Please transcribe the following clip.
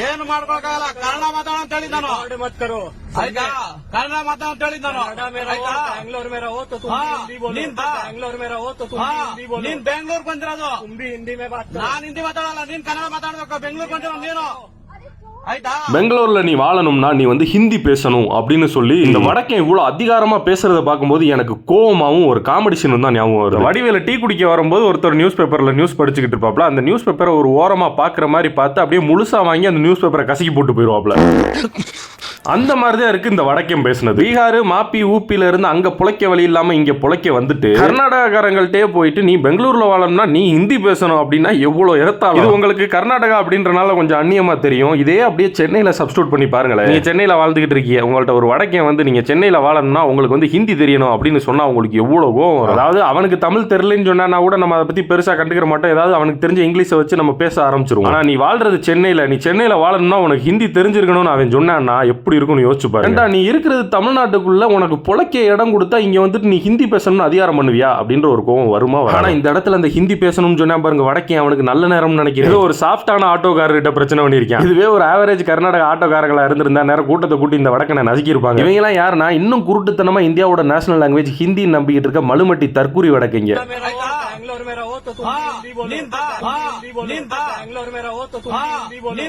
ಏನು ಮಾಡ್ಕೊಳಕಾಗಲ್ಲ. ಕನ್ನಡ ಮಾತಾಡೋ ಅಂತ ಹೇಳಿದ್ ನಾನು. ಆಯ್ತಾ, ಕನ್ನಡ ಮಾತಾಡೋ ಅಂತ ಹೇಳಿದ್ ನಾನು. बैंगलोर में रहो तो तुम हिंदी बोलो। बैंगलोर में रहो तो तुम हिंदी बोलो। ನೀನ್ ಬೆಂಗಳೂರು ಬಂದಿರೋದು, तुम भी हिंदी में बात करो। ನಾನ್ ಹಿಂದಿ ಮಾತಾಡಲ್ಲ, ನೀನ್ ಕನ್ನಡ ಮಾತಾಡ್ಬೇಕು. ಬೆಂಗಳೂರು ಬಂದಿರೋ ನೀನು. பெங்களூர்ல நீ வாழணும்னா நீ வந்து ஹிந்தி பேசணும் அப்படின்னு சொல்லி இந்த வடக்கன் இவ்வளவு அதிகாரமா பேசுறத பார்க்கும்போது எனக்கு கோவமாவும் ஒரு காமெடி சீன் தான் ஞாபகம் வருது. வடிவேல டீ குடிக்க வரும்போது ஒருத்தர் நியூஸ் பேப்பர்ல நியூஸ் படிச்சுக்கிட்டு இருப்பாப்ல. அந்த நியூஸ் பேப்பரை ஒரு ஓரமா பாக்குற மாதிரி பார்த்து அப்படியே முழுசா வாங்கி அந்த நியூஸ் பேப்பரை கசக்கி போட்டு போயிருவாப்ல. அந்த மாதிரி தான் இருக்கு இந்த வடக்கன் பேசுனது. பீகார், மாப்பி, ஊப்பில இருந்து அங்க புழைக்க வழி இல்லாம இங்க புழைக்க வந்துட்டு கர்நாடகாரங்கள்ட்டே போயிட்டு நீ பெங்களூர்ல வாழணும்னா நீ ஹிந்தி பேசணும் அப்படின்னா எவ்வளவு இறத்தாலும். இது உங்களுக்கு கர்நாடகா அப்படின்றனால கொஞ்சம் அந்நியமா தெரியும். இதே அப்படியே சென்னையில சப்ஸ்டிட்யூட் பண்ணி பாருங்களேன். நீங்க சென்னையில வாழ்ந்துகிட்டு இருக்கீங்க, உங்கள்ட்ட ஒரு வடக்கன் வந்து நீங்க சென்னையில வாழணும்னா உங்களுக்கு வந்து ஹிந்தி தெரியணும் அப்படின்னு சொன்னா உங்களுக்கு எவ்வளவு கோவம் வரும். அதாவது அவனுக்கு தமிழ் தெரியலன்னு சொன்னா கூட நம்ம அதை பத்தி பெருசா கண்டுக்கிற மாட்டோம். ஏதாவது அவனுக்கு தெரிஞ்ச இங்கிலீஷை வச்சு நம்ம பேச ஆரம்பிச்சிருவோம். ஆனா நீ வாழ்றது சென்னையில, நீ சென்னையில வாழணும்னா உனக்கு ஹிந்தி தெரிஞ்சிருக்கணும்னு அவன் சொன்னான்னா எப்படி இருக்கும்னு யோசிச்சு பாருங்க. நீ இருக்கிறது தமிழ்நாட்டுக்குள்ள, உனக்கு புழைக்க இடம் கொடுத்தா இங்க வந்துட்டு நீ ஹிந்தி பேசணும்னு அதிகாரம் பண்ணுவியா அப்படின்ற ஒரு கோவம் வருமா? ஆனா இந்த இடத்துல அந்த ஹிந்தி பேசணும்னு சொன்னா பாருங்க, வடக்கே அவனுக்கு நல்ல நேரம்னு நினைக்கிறேன். ஒரு சாஃப்டான ஆட்டோக்காரர்கிட்ட பிரச்சனை பண்ணிருக்கேன். இதுவே ஒரு ஆவரேஜ் கர்நாடக ஆட்டோக்காரங்களா இருந்திருந்தா நேரம் கூட்டத்தை கூட்டி இந்த வடக்கனை நசுக்கி இருப்பாங்க. இவங்க எல்லாம் யாருன்னா இன்னும் குருட்டுத்தனமா இந்தியாவோட நேஷனல் லாங்குவேஜ் ஹிந்தி நம்பிக்கிட்டு இருக்க மலுமட்டி தற்கூரி வடக்கைங்க. बैंगलोर में रहो तो तुम हिंदी बोलो। बैंगलोर में रहो तो तुम हिंदी बोलो।